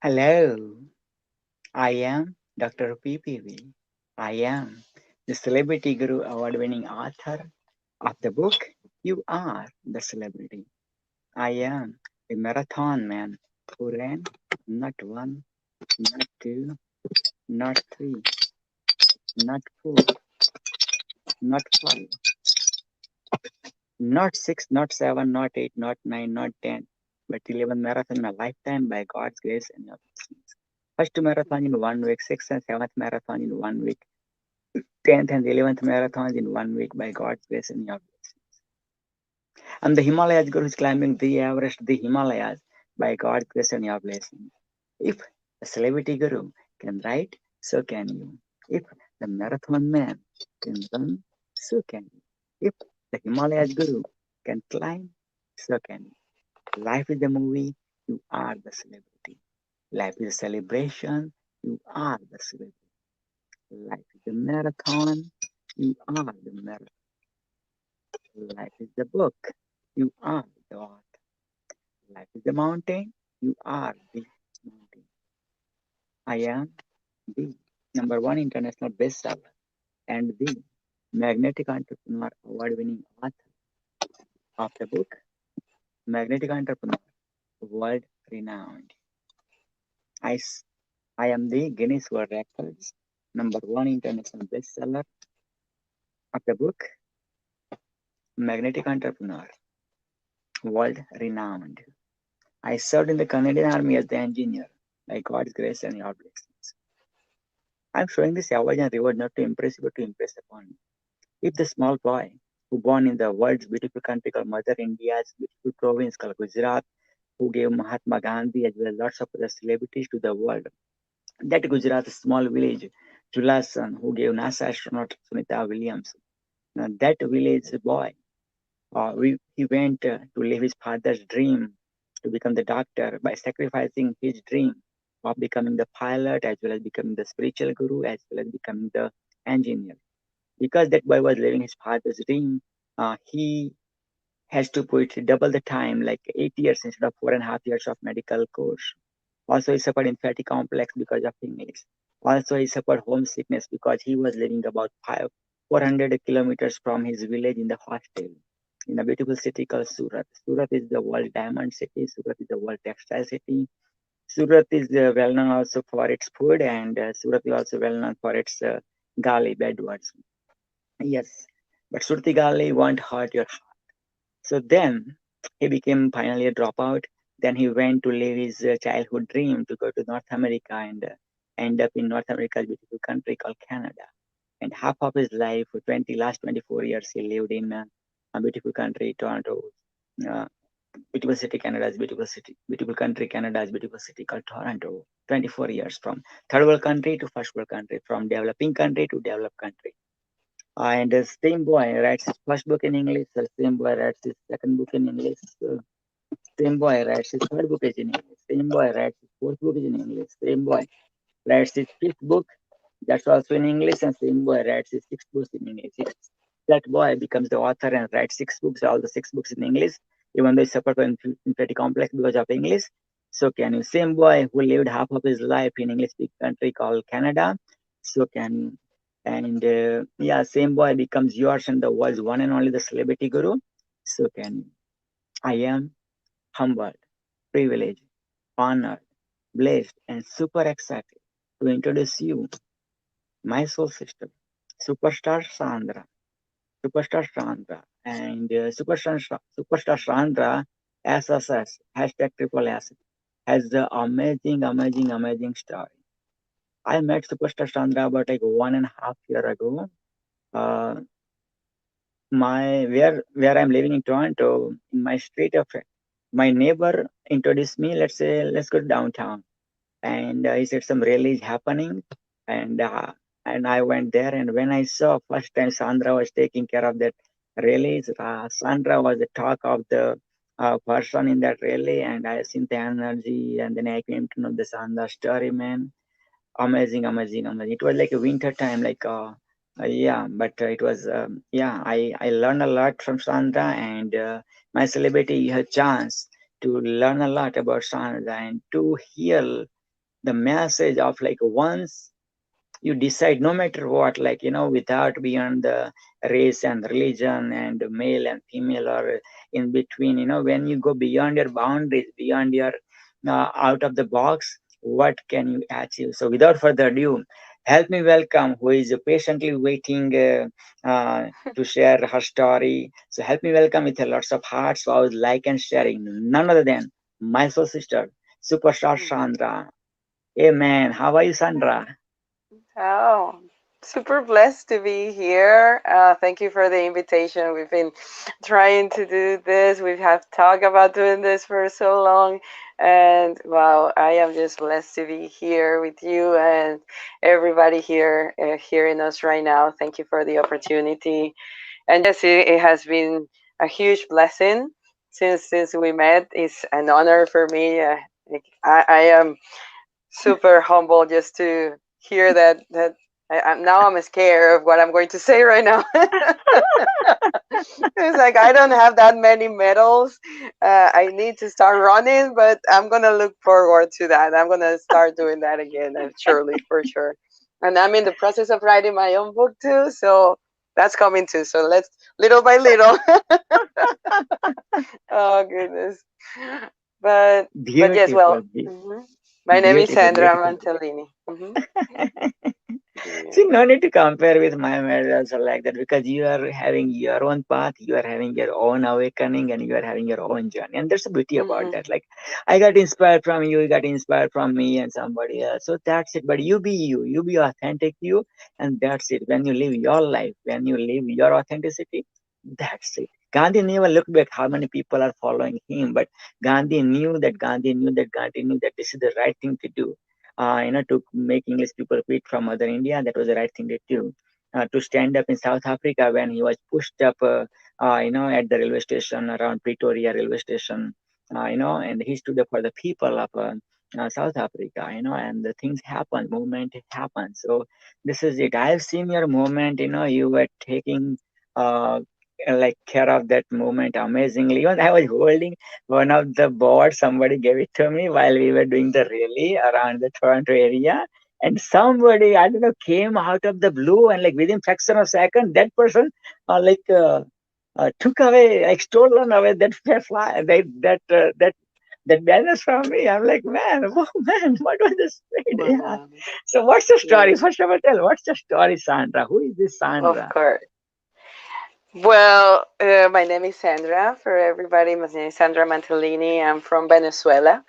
Hello, I am Dr. PPV. I am the Celebrity Guru Award winning author of the book You Are the Celebrity. I am a marathon man who ran not one, not two, not three, not four, not five, not six, not seven, not eight, not nine, not 10, but 11 marathon in my lifetime by God's grace and your blessings. First marathon in 1 week, sixth and seventh marathon in 1 week, 10th and 11th marathons in 1 week by God's grace and your blessings. And the Himalayas guru is climbing the Everest, the Himalayas by God's grace and your blessings. If the celebrity guru can write, so can you. If the marathon man can run, so can you. If the Himalayas guru can climb, so can you. Life is a movie, you are the celebrity. Life is a celebration, you are the celebrity. Life is a marathon, you are the marathon. Life is the book. You are the author. Life is the mountain. You are the mountain. I am the number one international bestseller and the magnetic entrepreneur award winning author of the book Magnetic Entrepreneur, world renowned. I, I am the Guinness World Records number one international bestseller of the book Magnetic Entrepreneur, world renowned. I served in the Canadian Army as the engineer by God's grace and your blessings. I'm showing this award and reward not to impress you but to impress upon you. If the small boy who born in the world's beautiful country called Mother India's beautiful province called Gujarat, who gave Mahatma Gandhi as well as lots of other celebrities to the world, that Gujarat small village, Jula's son, who gave NASA astronaut Sunita Williams, now that village boy, he went to live his father's dream to become the doctor by sacrificing his dream of becoming the pilot as well as becoming the spiritual guru as well as becoming the engineer. Because that boy was living his father's dream, he has to put double the time, like 8 years instead of 4.5 years of medical course. Also, he suffered inferiority complex because of English. Also, he suffered homesickness because he was living about 400 kilometers from his village in the hostel in a beautiful city called Surat. Surat is the world diamond city. Surat is the world textile city. Surat is well known also for its food, and Surat is also well known for its gali bad words. Yes, but Surti gali won't hurt your heart. So then he became finally a dropout. Then he went to live his childhood dream to go to North America and end up in North America's beautiful country called Canada. And half of his life, 24 years, he lived in a beautiful country, Toronto, uh, beautiful city, Canada's beautiful city, beautiful country, Canada's beautiful city called Toronto. 24 years from third world country to first world country, from developing country to developed country. And the same boy writes his first book in English, the same boy writes his second book in English, same boy writes his third book is in English, same boy writes his fourth book is in English, same boy writes his fifth book, that's also in English, and same boy writes his sixth book in English. Yes. That boy becomes the author and writes six books, all the six books in English, even though he suffered from inferiority complex because of English. So can you? Same boy who lived half of his life in English-speaking country called Canada. So can you? And yeah, same boy becomes yours and the world's one and only the celebrity guru. So can you? I am humbled, privileged, honored, blessed, and super excited to introduce you my soul sister, Superstar Sandra. Superstar Sandra. And Superstar Sandra SSS, hashtag triple S, has the amazing story. I met Superstar Sandra about like 1.5 year ago. Uh, where I'm living in Toronto, in my street of my neighbor introduced me. Let's say let's go downtown, and he said some rally is happening, and uh, and I went there. And when I saw first time Sandra was taking care of that rallies, Sandra was the talk of the person in that rally, and I seen the energy, and then I came to know the Sandra story, man. Amazing. It was like a winter time, like yeah, but it was yeah. I learned a lot from Sandra, and my celebrity had chance to learn a lot about Sandra and to hear the message of like once you decide, no matter what, like without beyond the race and religion and male and female or in between, when you go beyond your boundaries, beyond your out of the box, what can you achieve? So without further ado, help me welcome who is patiently waiting to share her story. So help me welcome with a lots of hearts who was like and sharing, none other than my soul sister, Superstar Sandra. Amen. How are you, Sandra? Oh, super blessed to be here. Thank you for the invitation. We've been trying to do this. We have talked about doing this for so long. And wow, I am just blessed to be here with you and everybody here hearing us right now. Thank you for the opportunity. And yes, it has been a huge blessing since we met. It's an honor for me. I am super humble just to hear that. I'm scared of what I'm going to say right now. It's like I don't have that many medals. I need to start running, but I'm gonna look forward to that. I'm gonna start doing that again, surely for sure. And I'm in the process of writing my own book too, so that's coming too. So let's little by little. Oh goodness. But yes, Beautiful, well, my name is beautiful, Sandra beautiful. Mantellini. See, Yeah. no need to compare with my medals or like that because you are having your own path, you are having your own awakening, and you are having your own journey. And there's a beauty about Hmm. that. Like, I got inspired from you got inspired from me and somebody else. So that's it. But you be authentic you, and that's it. When you live your life, when you live your authenticity, that's it. Gandhi never looked back how many people are following him, but Gandhi knew that this is the right thing to do, to make English people quit from Mother India. That was the right thing to do. To stand up in South Africa when he was pushed up, at the railway station around Pretoria railway station, and he stood up for the people of South Africa, and the things happen, movement happens. So this is it. I've seen your movement, you were taking uh, like care of that movement amazingly. Even I was holding one of the boards, somebody gave it to me while we were doing the rally around the Toronto area. And somebody, I don't know, came out of the blue and like within fraction of a second, that person took away, like stolen away that fly, that banner from me. I'm like, man, oh man, what was this? Yeah. Wow. So what's the Yeah, story? First of all, tell what's the story, Sandra? Who is this of Sandra? course. Well, my name is Sandra. For everybody, my name is Sandra Mantellini. I'm from Venezuela.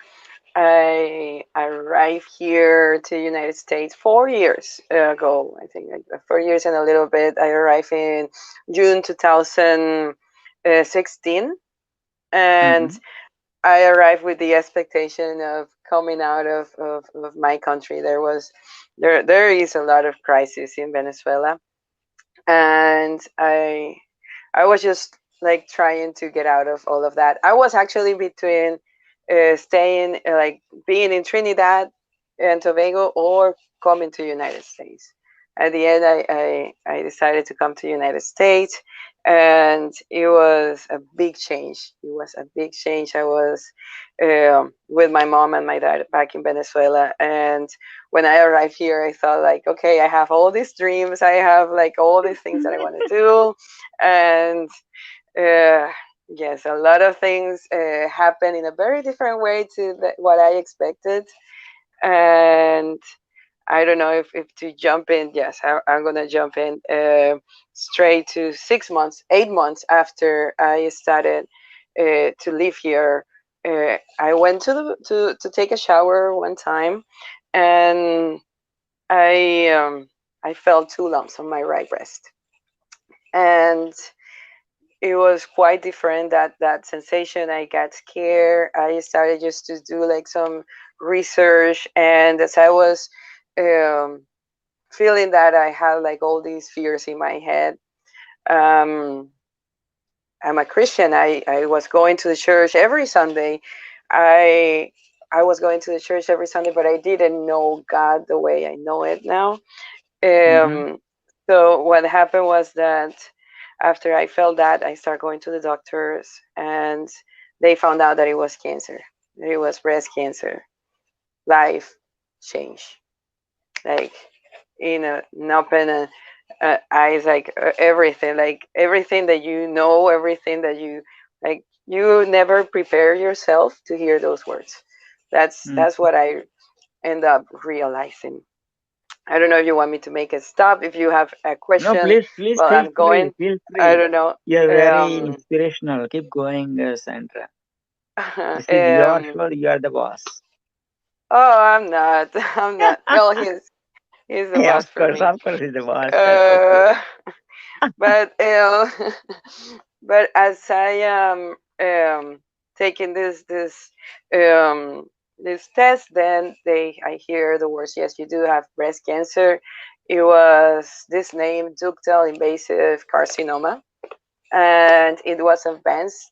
I arrived here to the United States 4 years ago. I think like 4 years and a little bit. I arrived in June 2016, and Mm-hmm. I arrived with the expectation of coming out of my country. There is a lot of crisis in Venezuela, and I was just like trying to get out of all of that. I was actually between staying like being in Trinidad and Tobago or coming to United States. At the end, I decided to come to United States, and it was a big change. It was a big change. I was with my mom and my dad back in Venezuela, and when I arrived here, I thought like, okay, I have all these dreams. I have like all these things that I want to do, and uh, yes, a lot of things happen in a very different way to what I expected. And I don't know if to jump in. Yes, I'm gonna jump in straight to 6 months, 8 months after I started to live here. I went to take a shower one time, and I felt two lumps on my right breast, and it was quite different, that sensation. I got scared. I started just to do like some research, and as I was um, feeling that, I had like all these fears in my head. um, I'm a Christian. I was going to the church every Sunday. I i was going to the church every Sunday, but I didn't know God the way I know it now. Mm-hmm. um, so what happened was that after I felt that, I started going to the doctors, and they found out that it was cancer, that it was breast cancer, live. change, like an open eyes, like everything that you know, everything that you like. You never prepare yourself to hear those words. That's Mm. what I end up realizing. I don't know if you want me to make a stop. If you have a No, question, please well, feel I'm free, going. feel I free. don't know. You're very Um, inspirational. Keep going, Sandra. This is your um, show. You are the boss. oh, I'm not. I'm not. Well, he's the Yeah, boss for me. of course, he's the boss. That's okay. Uh, but but as I am taking um this test, then I hear the words. Yes, you do have breast cancer. It was this name, ductal invasive carcinoma, and it was advanced.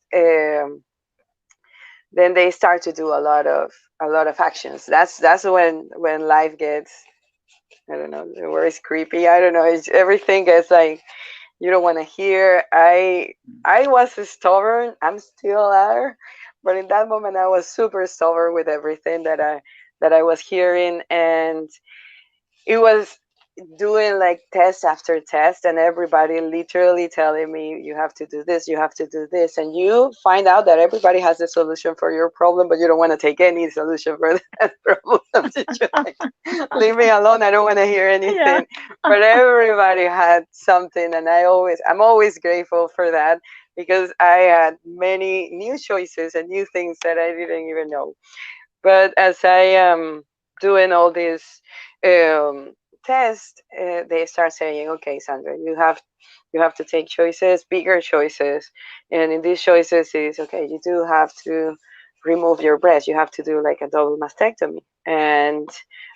Then they start to do a lot of actions. That's when life gets, I don't know, the word is creepy. I don't know. Everything gets like you don't want to hear. I was stubborn. I'm still are, but in that moment I was super stubborn with everything that I was hearing, and it was doing like test after test, and everybody literally telling me you have to do this, you have to do this, and you find out that everybody has a solution for your problem, but you don't want to take any solution for that problem. You're like, leave me alone, I don't want to hear Yeah. anything. But everybody had something, and I'm always grateful for that, because I had many new choices and new things that I didn't even know. But as I am doing all these um, tests, they start saying, "Okay, Sandra, you have to take choices, bigger choices, and in these choices is okay. You do have to remove your breast. You have to do like a double mastectomy, and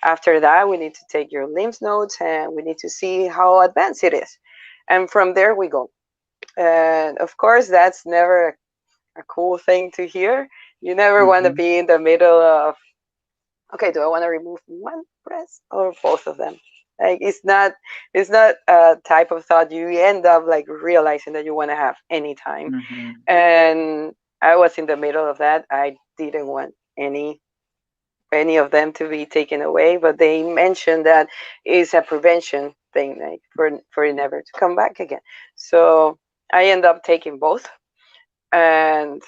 after that, we need to take your lymph nodes, and we need to see how advanced it is, and from there we go." And of course, that's never a cool thing to hear. You never want to Mm-hmm. be in the middle of, okay, do I want to remove one breast or both of them? Like it's not a type of thought you end up like realizing that you want to have anytime. Mm-hmm. And I was in the middle of that. I didn't want any of them to be taken away, but they mentioned that it's a prevention thing, like for it never to come back again. So I end up taking both, and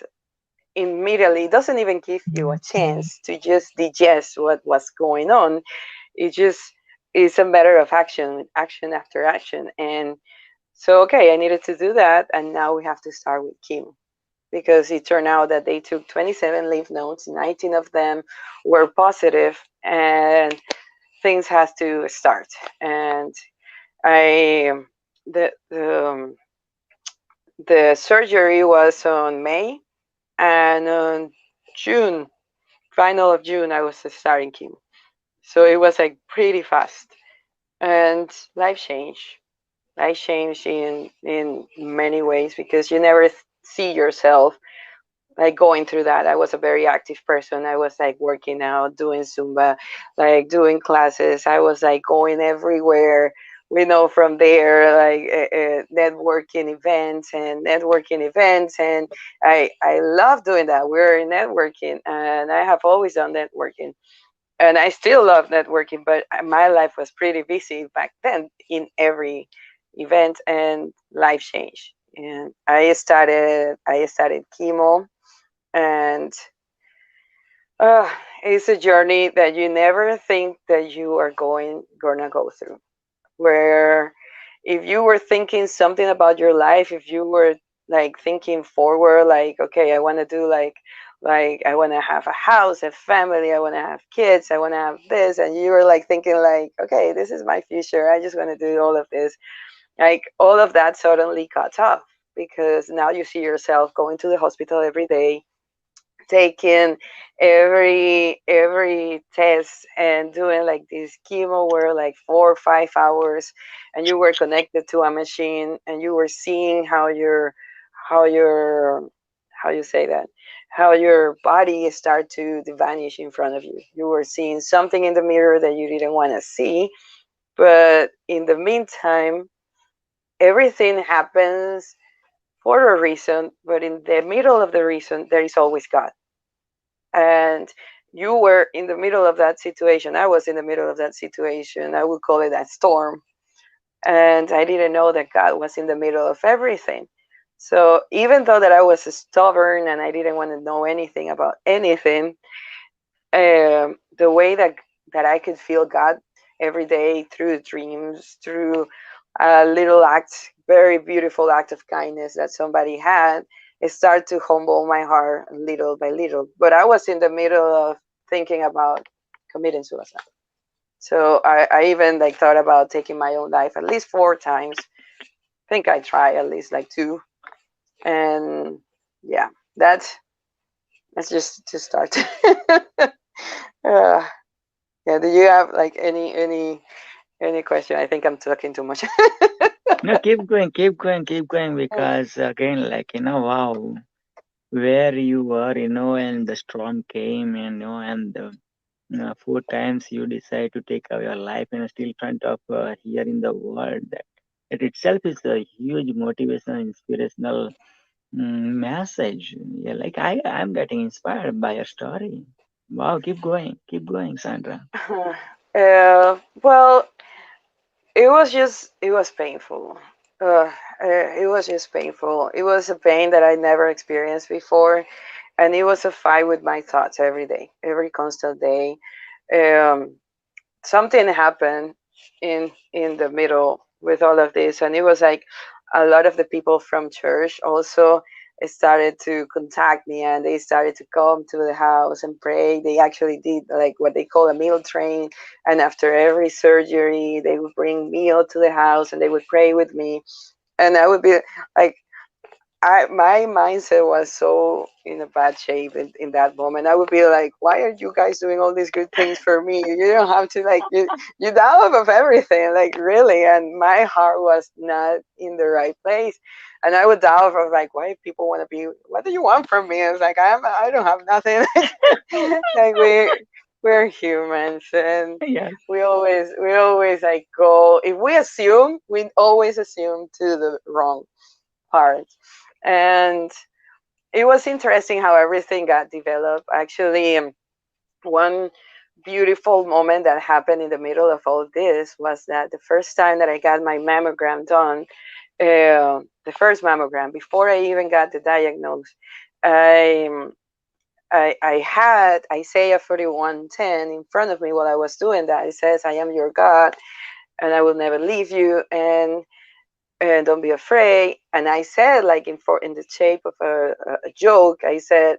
immediately it doesn't even give you a chance to just digest what was going on. It just is a matter of action, action after action. And so, okay, I needed to do that, and now we have to start with chemo, because it turned out that they took 27 lymph nodes, 19 of them were positive, and things has to start. And I the the surgery was on May, and on June, final of June, I was starting chemo. So it was like pretty fast, and life changed. Life changed in many ways, because you never see yourself like going through that. I was a very active person. I was like working out, doing Zumba, like doing classes. I was like going everywhere. We know from there, like networking events, and I love doing that. We're networking, and I have always done networking, and I still love networking. But my life was pretty busy back then in every event, and life changed. And I started chemo, and uh, it's a journey that you never think that you are gonna go through. Where if you were thinking something about your life, if you were like thinking forward, like okay, I want to do like I want to have a house, a family, I want to have kids, I want to have this, and you were like thinking like, okay, this is my future. I just want to do all of this. Like all of that suddenly cuts off, because now you see yourself going to the hospital every day, taking every test, and doing like this chemo were like 4 or 5 hours, and you were connected to a machine, and you were seeing how your how you say that, how your body start to vanish in front of you. You were seeing something in the mirror that you didn't want to see, but in the meantime, everything happens for a reason, but in the middle of the reason there is always God. And you were in the middle of that situation. I was in the middle of that situation. I would call it a storm. And I didn't know that God was in the middle of everything. So even though that I was stubborn and I didn't want to know anything about anything, the way that I could feel God every day through dreams, through a little act, very beautiful act of kindness that somebody had, it started to humble my heart little by little. But I was in the middle of thinking about committing suicide. So I even like thought about taking my own life at least 4 times. I think I tried at least like two. And yeah, that's just to start. uh, yeah, do you have like any question? I think I'm talking too much. No, keep going, keep going, keep going, because again, like, wow, where you were, and the storm came, and 4 times you decide to take away your life, still in front of here in the world. That it itself is a huge motivational, inspirational message. Yeah, like I'm getting inspired by your story. Wow, keep going, Sandra. Well, it was painful. Uh, it was just painful. It was a pain that I never experienced before, and it was a fight with my thoughts every day, every constant day. Um, Something happened in the middle with all of this, and it was like a lot of the people from church also started to contact me, and they started to come to the house and pray. They actually did like what they call a meal train, and after every surgery they would bring meal to the house and they would pray with me, and I would be like, my mindset was so in a bad shape in that moment. I would be like, why are you guys doing all these good things for me? You don't have to, like, you doubt of everything, like, really. And my heart was not in the right place. And I would doubt of like, why people want to be, what do you want from me? It's like, I don't have nothing. Like, we're humans, and Yes. we always like go, if we assume, we always assume to the wrong part. And it was interesting how everything got developed. Actually, one beautiful moment that happened in the middle of all this was that the first time that I got my mammogram done, the first mammogram, before I even got the diagnosis, I, I had Isaiah 41:10 in front of me while I was doing that. It says, I am your God and I will never leave you. And don't be afraid. And I said, like in the shape of a joke, I said,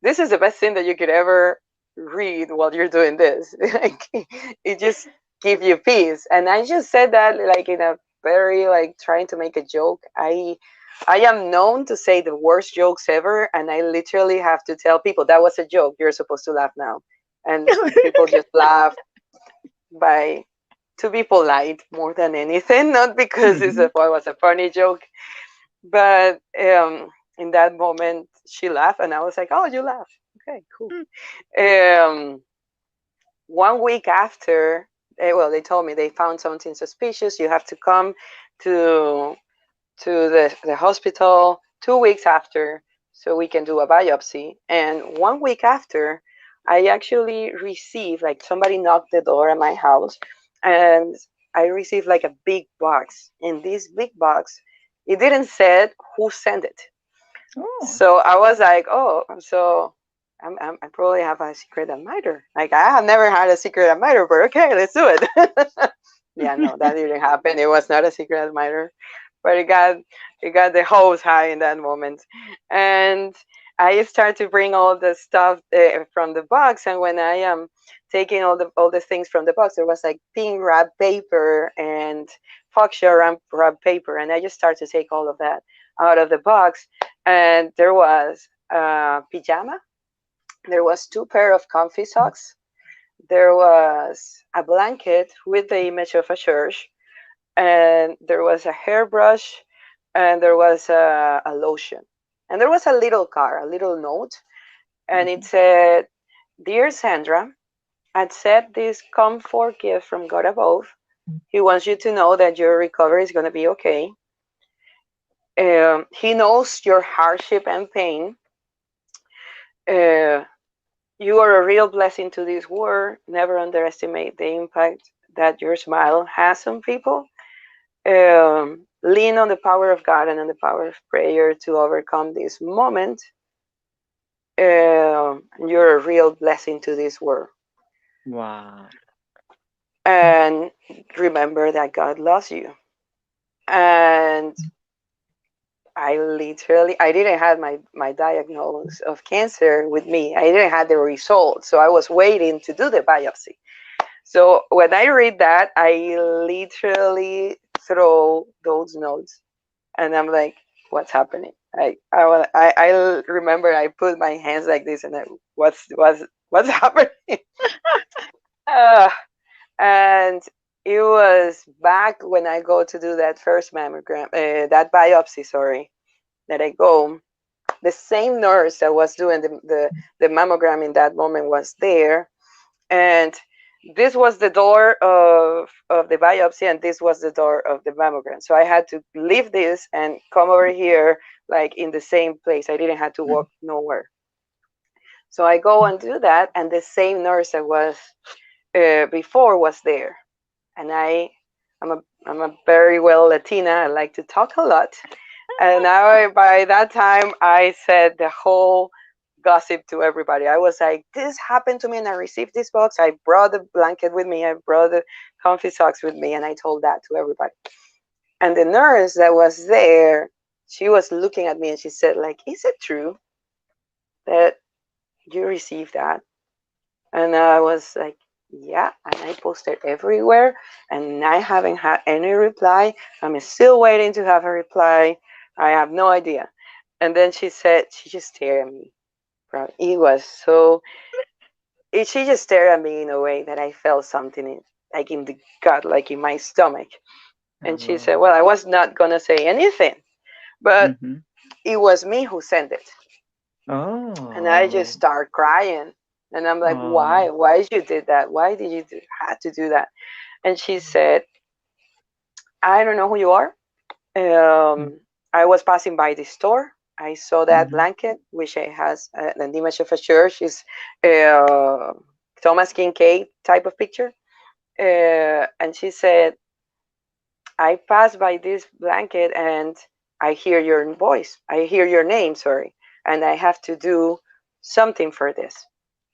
this is the best thing that you could ever read while you're doing this. Like, it just gives you peace. And I just said that like in a very like trying to make a joke. I am known to say the worst jokes ever, and I literally have to tell people that was a joke. You're supposed to laugh now, and people just laugh by to be polite more than anything, not because Mhm. it was a funny joke. But in that moment, she laughed, and I was like, "Oh, you laugh? Okay, cool." Um, 1 week after, well, they told me they found something suspicious. You have to come to the hospital 2 weeks after, so we can do a biopsy. And 1 week after, I actually received, like, somebody knocked the door at my house, and I received like a big box. In this big box, it didn't say who sent it. Oh. So I was like, oh, so I probably have a secret admirer. Like, I have never had a secret admirer, but okay, let's do it. Yeah, no, that didn't happen. It was not a secret admirer, but it got the hopes high in that moment. And I started to bring all the stuff from the box, and when I am taking all the things from the box, there was like pink wrap paper and fuchsia wrap paper, and I just started to take all of that out of the box, and there was a pajama, there was two pair of comfy socks, there was a blanket with the image of a church, and there was a hairbrush, and there was a lotion, and there was a little card, a little note, and it Mhm. said, "Dear Sandra, accept this comfort gift from God above. He wants you to know that your recovery is going to be okay. He knows your hardship and pain. Uh, You are a real blessing to this world. Never underestimate the impact that your smile has on people. Lean on the power of God and on the power of prayer to overcome this moment. You're a real blessing to this world. Wow. And remember that God loves you. And I didn't have my diagnosis of cancer with me. I didn't have the results. So I was waiting to do the biopsy. So when I read that, I literally throw those notes and I'm like, what's happening? I remember I put my hands like this and what's happening? Uh, and it was back when I go to do that first mammogram, that biopsy, sorry, that I go. The same nurse that was doing the mammogram in that moment was there, and this was the door of the biopsy, and this was the door of the mammogram. So I had to leave this and come over here, like in the same place. I didn't have to walk nowhere. So I go and do that, and the same nurse that was before was there, and I'm a very well Latina. I like to talk a lot, and by that time I said the whole gossip to everybody. I was like, "This happened to me, and I received this box. I brought the blanket with me. I brought the comfy socks with me, and I told that to everybody." And the nurse that was there, she was looking at me, and she said, "Like, is it true that you received that?" And I was like, yeah. And I posted everywhere and I haven't had any reply. I'm still waiting to have a reply. I have no idea. And then she said, she just stared at me. Bro. It was so, she just stared at me in a way that I felt something like in the gut, like in my stomach. And she said, Oh. well, I was not going to say anything, but Mm-hmm. it was me who sent it. And I just Oh. start crying. And I'm like, Oh. why? Why you did that? Why did you have to do that? And she said, I don't know who you are. I was passing by the store. I saw that Mm-hmm. blanket, which it has an image of a church. Is uh, Thomas Kincaid type of picture. And she said, I passed by this blanket and I hear your voice. I hear your name, sorry. And I have to do something for this.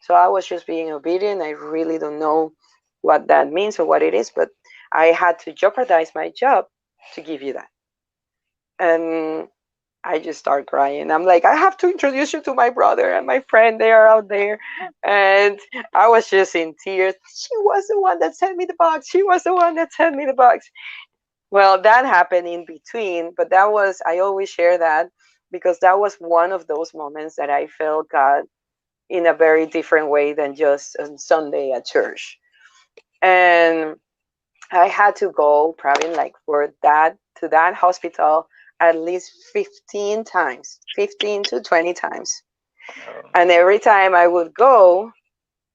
So I was just being obedient. I really don't know what that means or what it is, but I had to jeopardize my job to give you that. And I just start crying. I'm like, I have to introduce you to my brother and my friend. They are out there. And I was just in tears. She was the one that sent me the box. She was the one that sent me the box. Well, that happened in between, but that was, I always share that because that was one of those moments that I felt God in a very different way than just on Sunday at church. And I had to go probably like for that to that hospital at least 15 times, 15 to 20 times. Oh. And every time I would go,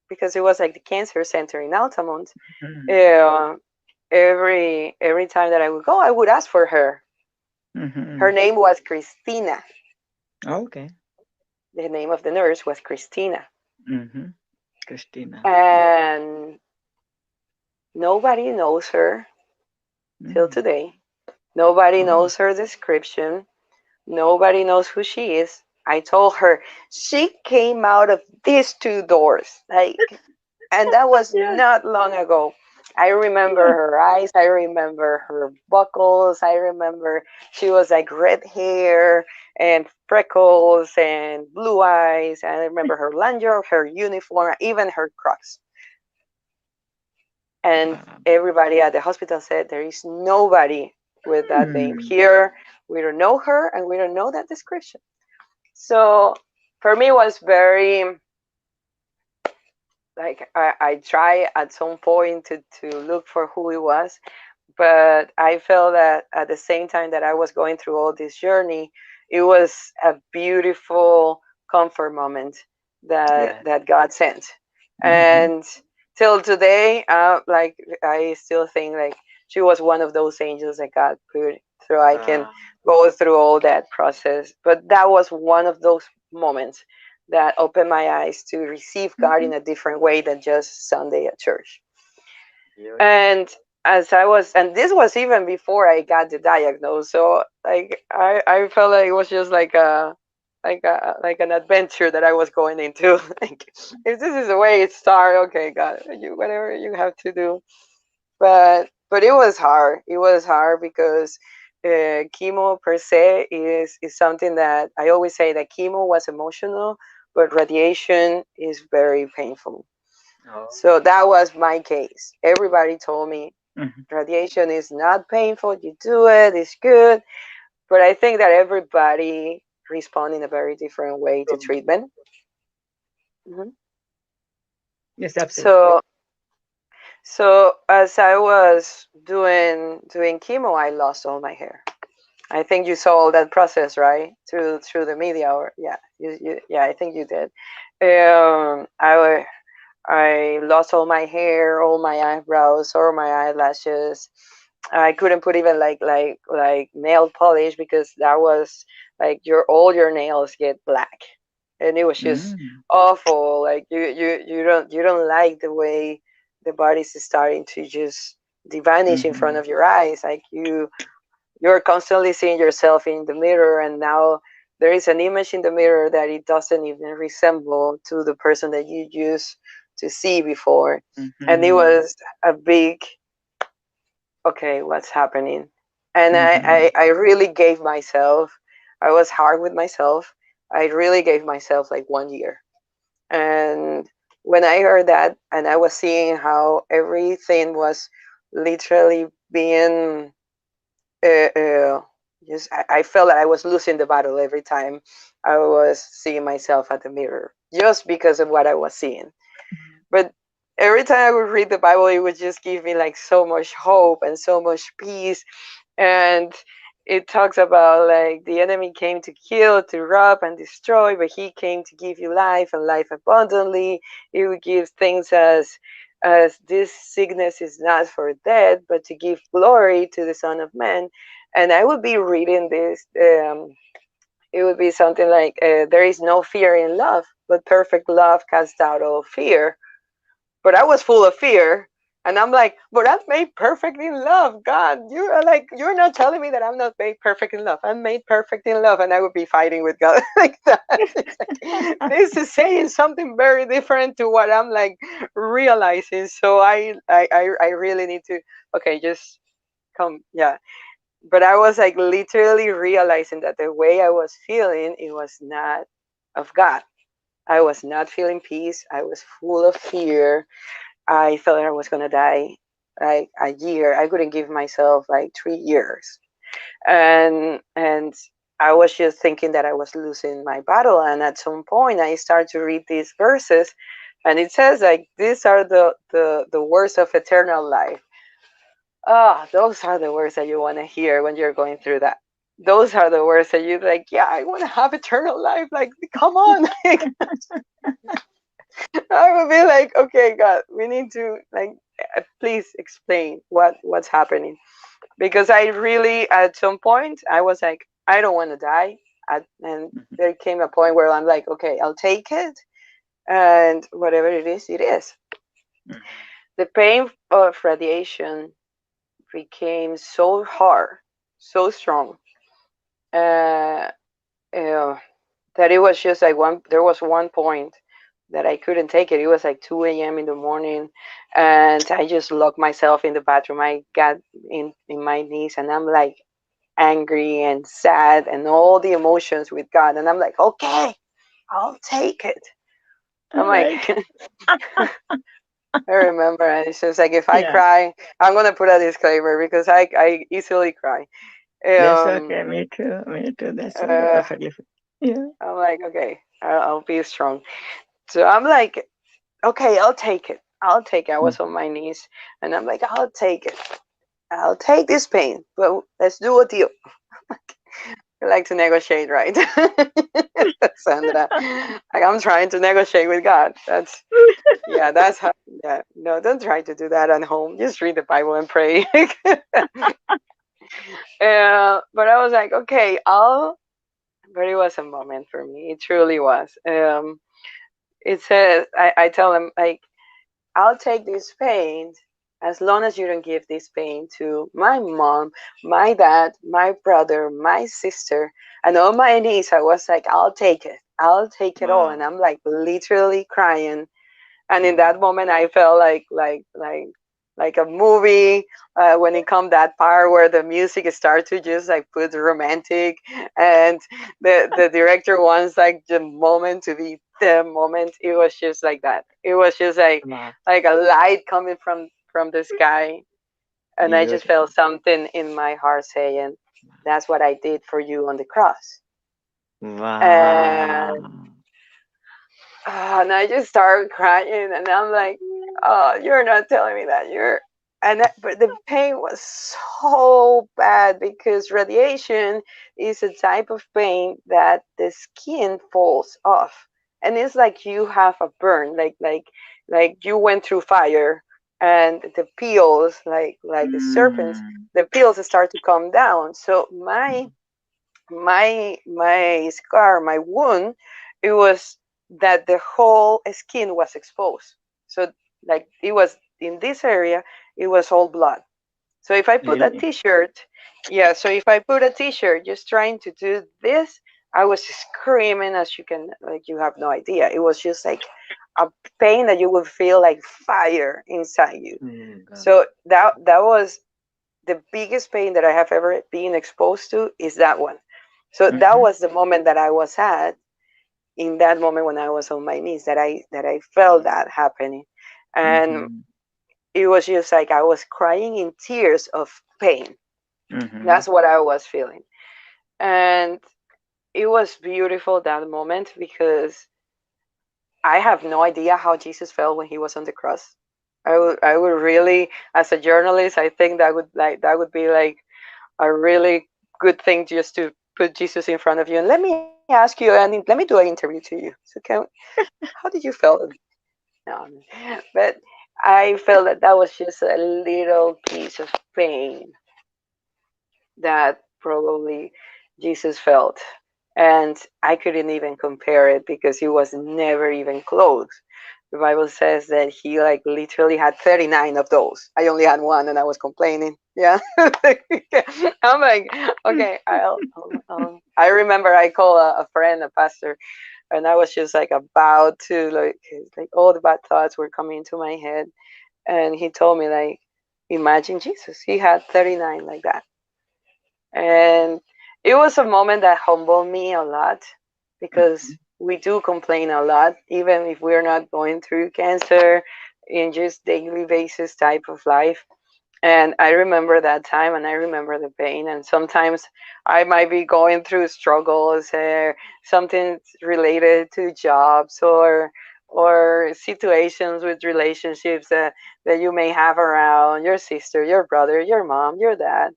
because it was like the cancer center in Altamont, Mm-hmm. uh, every time that I would go, I would ask for her. Mm-hmm. Her name was Christina. Okay. The name of the nurse was Christina. Mm-hmm. Christina. And nobody knows her till Mm. today. Nobody Oh. knows her description. Nobody knows who she is. I told her she came out of these two doors. Like, and that was Yeah. not long ago. I remember Yeah. her eyes. I remember her buckles. I remember she was like red hair and freckles and blue eyes. I remember her lanyard, her uniform, even her Crocs. And Wow. everybody at the hospital said there is nobody with that name Hmm. here. We don't know her and we don't know that description. So for me, it was very like I try at some point to look for who it was, but I felt that at the same time that I was going through all this journey, it was a beautiful comfort moment that Yeah. God sent. Mm-hmm. And till today, like I still think like she was one of those angels that God put so I can Wow. go through all that process. But that was one of those moments that opened my eyes to receive God in Mhm. a different way than just Sunday at church. Beautiful. And as I was, and this was even before I got the diagnosis, so like I felt like it was just like an adventure that I was going into. Like, if this is the way it started, okay, God, you whatever you have to do. But it was hard. It was hard because chemo per se is something that I always say that chemo was emotional, but radiation is very painful. Oh. So that was my case. Everybody told me Mhm. radiation is not painful. You do it, it's good. But I think that everybody respond in a very different way to From treatment. Hmm. yes, absolutely. So so as I was doing chemo, I lost all my hair. I think you saw all that process, right? Through the media, or yeah, yeah, I think you did. I lost all my hair, all my eyebrows, all my eyelashes. I couldn't put even like nail polish because that was like your all your nails get black, and it was just Mm. awful. Like you don't like the way the body's starting to just vanish in front Mhm. of your eyes. Like you're constantly seeing yourself in the mirror, and now there is an image in the mirror that it doesn't even resemble to the person that you used to see before. And it Mhm. was a big, okay, what's happening? And Mhm. I really gave myself, I was hard with myself. I really gave myself like 1 year. And when I heard that, and I was seeing how everything was literally being uh, uh, just I felt that I was losing the battle every time I was seeing myself at the mirror, just because of what I was seeing. But every time I would read the Bible, it would just give me like so much hope and so much peace. And it talks about like the enemy came to kill, to rob, and destroy, but he came to give you life and life abundantly. It would give things as this sickness is not for death, but to give glory to the Son of Man. And I would be reading this. It would be something like, "There is no fear in love, but perfect love casts out all fear." But I was full of fear. And I'm like, but I'm made perfect in love. God, you are like, you're not telling me that I'm not made perfect in love. I'm made perfect in love. And I would be fighting with God like that. It's like, this is saying something very different to what I'm like realizing. So I really need to, okay, just come. Yeah. But I was like literally realizing that the way I was feeling, it was not of God. I was not feeling peace. I was full of fear. I thought I was gonna die like a year. I couldn't give myself like 3 years, and I was just thinking that I was losing my battle. And at some point, I started to read these verses, and it says like these are the words of eternal life. Ah, those are the words that you want to hear when you're going through that. Those are the words that you like. Yeah, I want to have eternal life. Like, come on. Like, I would be like, okay, God, we need to like, please explain what's happening, because I really at some point I was like, I don't want to die, and Mhm. there came a point where I'm like, okay, I'll take it, and whatever it is, it is. Mhm. The pain of radiation became so hard, so strong, uh, uh, that it was just like one. There was one point that I couldn't take it. It was like 2 a.m. in the morning, and I just locked myself in the bathroom. I got in my knees, and I'm like angry and sad and all the emotions with God. And I'm like, okay, I'll take it. I'm All like, right. I remember, and it's just like if I Yeah, cry, I'm gonna put a disclaimer because I easily cry. that's Um, okay. Me too. Me too. That's okay. uh, Perfectly fine. Yeah. I'm like, okay, I'll be strong. So I'm like, okay, I'll take it. I'll take it. I was on Mhm. my knees, and I'm like, I'll take it. I'll take this pain, but let's do a deal. I like to negotiate, right? Sandra, like I'm trying to negotiate with God. That's yeah, that's how. Yeah, no, don't try to do that at home. Just read the Bible and pray. But I was like, okay, I'll but it was a moment for me. It truly was. It says, I tell him, like, I'll take this pain as long as you don't give this pain to my mom, my dad, my brother, my sister, and all my niece. I was like, I'll take it. I'll take it all. And Wow. I'm like literally crying. And in Wow. that moment, I felt like a movie when it come that part where the music starts to just like put romantic, and the director wants like the moment to be the moment. It was just like that. It was just Wow. like a light coming from the sky, and I just felt Beautiful. something in my heart saying, "That's what I did for you on the cross." Wow. And and I just started crying, and I'm like, "Oh, you're not telling me that you're." But the pain was so bad because radiation is a type of pain that the skin falls off, and it's like you have a burn, like you went through fire, and the peels, like the serpents, Mm. the peels start to come down. So my scar, my wound, it was that the whole skin was exposed. So like it was in this area, it was all blood. So if I put a Really? t-shirt, yeah, so if I put a t-shirt just trying to do this, I was screaming as you can, like, you have no idea. It was just like a pain that you would feel like fire inside you. Oh God. So that was the biggest pain that I have ever been exposed to, is that one. So that Mm-hmm. was the moment that I was at, in that moment when I was on my knees, that I felt that happening. And Mm-hmm. it was just like I was crying in tears of pain. Mm-hmm. That's what I was feeling. And it was beautiful that moment because I have no idea how Jesus felt when he was on the cross. I would really, as a journalist, I think that would be like a really good thing just to put Jesus in front of you and let me ask you, and let me do an interview to you. So how did you feel? No, but I felt that that was just a little piece of pain that probably Jesus felt. And I couldn't even compare it because he was never even close. The Bible says that he like literally had 39 of those. I only had one and I was complaining. Yeah. I'm like, okay, I remember I called a friend, a pastor, and I was just like about to like all the bad thoughts were coming into my head. And he told me like, imagine Jesus. He had 39 like that. And it was a moment that humbled me a lot because we do complain a lot, even if we're not going through cancer in just daily basis type of life. And I remember that time and I remember the pain. And sometimes I might be going through struggles or something related to jobs or situations with relationships that you may have around your sister, your brother, your mom, your dad.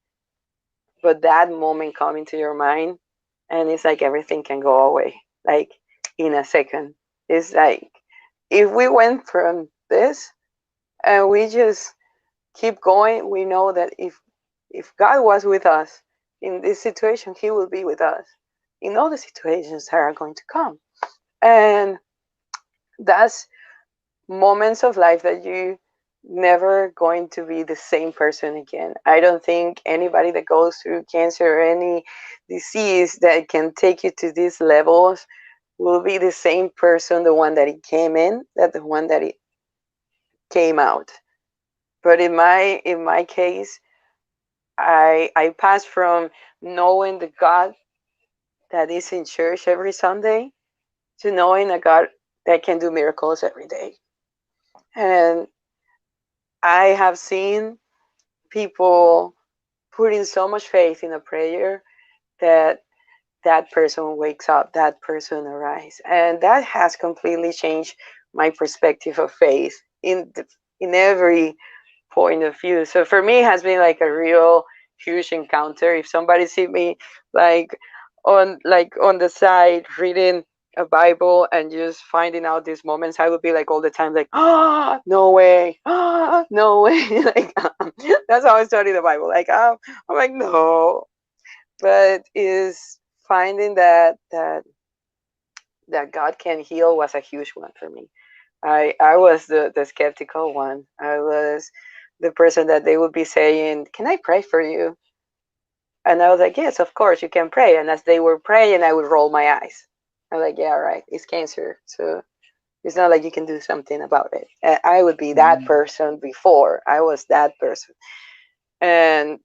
But that moment come into your mind and it's like everything can go away like in a second. It's like if we went from this and we just keep going, we know that if God was with us in this situation, he will be with us in all the situations that are going to come. And that's moments of life that you never going to be the same person again. I don't think anybody that goes through cancer or any disease that can take you to these levels will be the same person, the one that it came in, that the one that it came out. But in my case, I passed from knowing the God that is in church every Sunday to knowing a God that can do miracles every day. And I have seen people putting so much faith in a prayer that that person wakes up, that person arises, and that has completely changed my perspective of faith in every point of view. So for me, it has been like a real huge encounter. If somebody see me like on the side reading a Bible and just finding out these moments, I would be like all the time like, ah, no way, ah, no way. Like that's how I study the Bible. Like I'm like no, but is finding that God can heal was a huge one for me. I was the skeptical one. I was the person that they would be saying, "Can I pray for you?" And I was like, "Yes, of course you can pray." And as they were praying, I would roll my eyes. I'm like, "Yeah, right. It's cancer, so it's not like you can do something about it." And I would be that Mm. person before. I was that person, and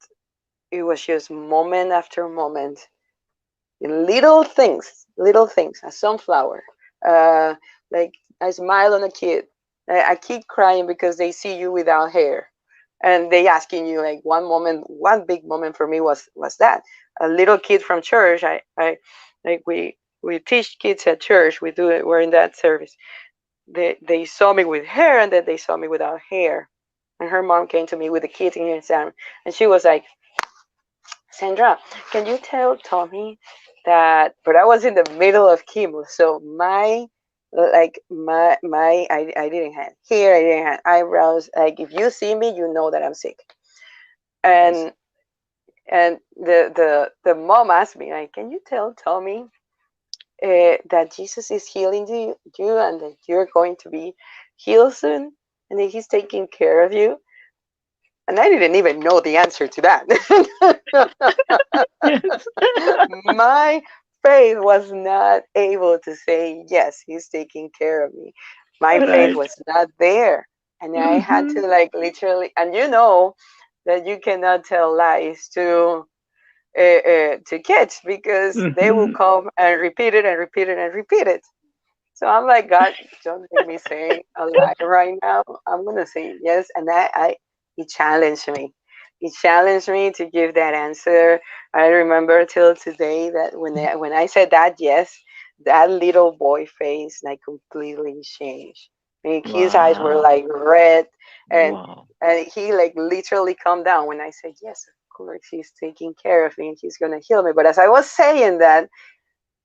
it was just moment after moment, little things, a sunflower, uh, like a smile on a kid, a kid crying because they see you without hair, and they asking you like one moment. One big moment for me was that a little kid from church. I like we teach kids at church. We do it. We're in that service. They saw me with hair, and then they saw me without hair. And her mom came to me with the kid in her arm, and she was like, Sandra, can you tell Tommy that? But I was in the middle of chemo, so I didn't have hair, I didn't have eyebrows. Like if you see me, you know that I'm sick. Yes. And the mom asked me like, can you tell Tommy that Jesus is healing you and that you're going to be healed soon and that He's taking care of you? And I didn't even know the answer to that. Yes. My faith was not able to say, yes, he's taking care of me. My faith Right. was not there. And I had Mm-hmm. to like literally, and you know that you cannot tell lies to kids because they will Mm-hmm. come and repeat it and repeat it and repeat it. So I'm like, God, don't make me say a lie right now. I'm gonna say yes, and he challenged me. He challenged me to give that answer. I remember till today that when I said that yes, that little boy face like completely changed. I mean, his eyes were Wow. like red, and Wow. and he like literally calmed down when I said yes. Of course, he's taking care of me and he's gonna heal me. But as I was saying that,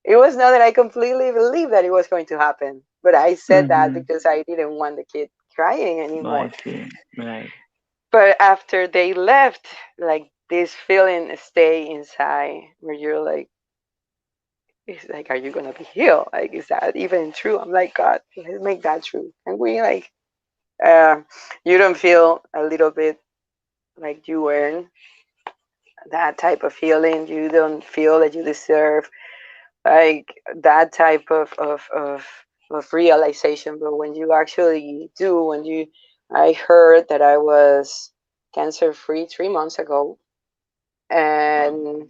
it was not that I completely believed that it was going to happen, but I said that Mm-hmm. because I didn't want the kid crying I anymore. see. Right. But after they left, like this feeling stay inside where you're like, it's like, are you gonna be healed? Like, is that even true? I'm like, God, let's make that true. And we like, uh, you don't feel a little bit like you earn that type of feeling. You don't feel that you deserve like that type of realization. But when you actually do, I heard that I was cancer free 3 months ago, Wow. and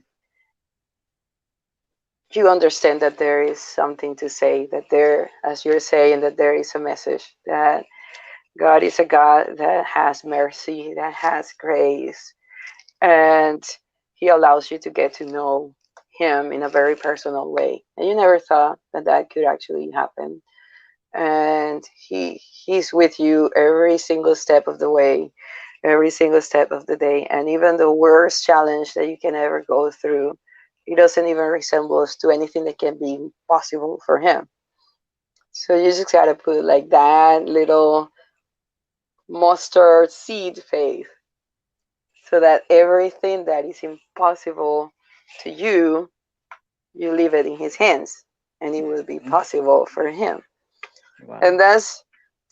you understand that there is something to say, that there, as you're saying, that there is a message, that God is a God that has mercy, that has grace, and He allows you to get to know Him in a very personal way. And you never thought that that could actually happen. And he's with you every single step of the way, every single step of the day, and even the worst challenge that you can ever go through, it doesn't even resemble to anything that can be possible for him. So you just gotta put like that little mustard seed faith, so that everything that is impossible to you, you leave it in his hands and it will be Mhm. possible for him. And Wow. that's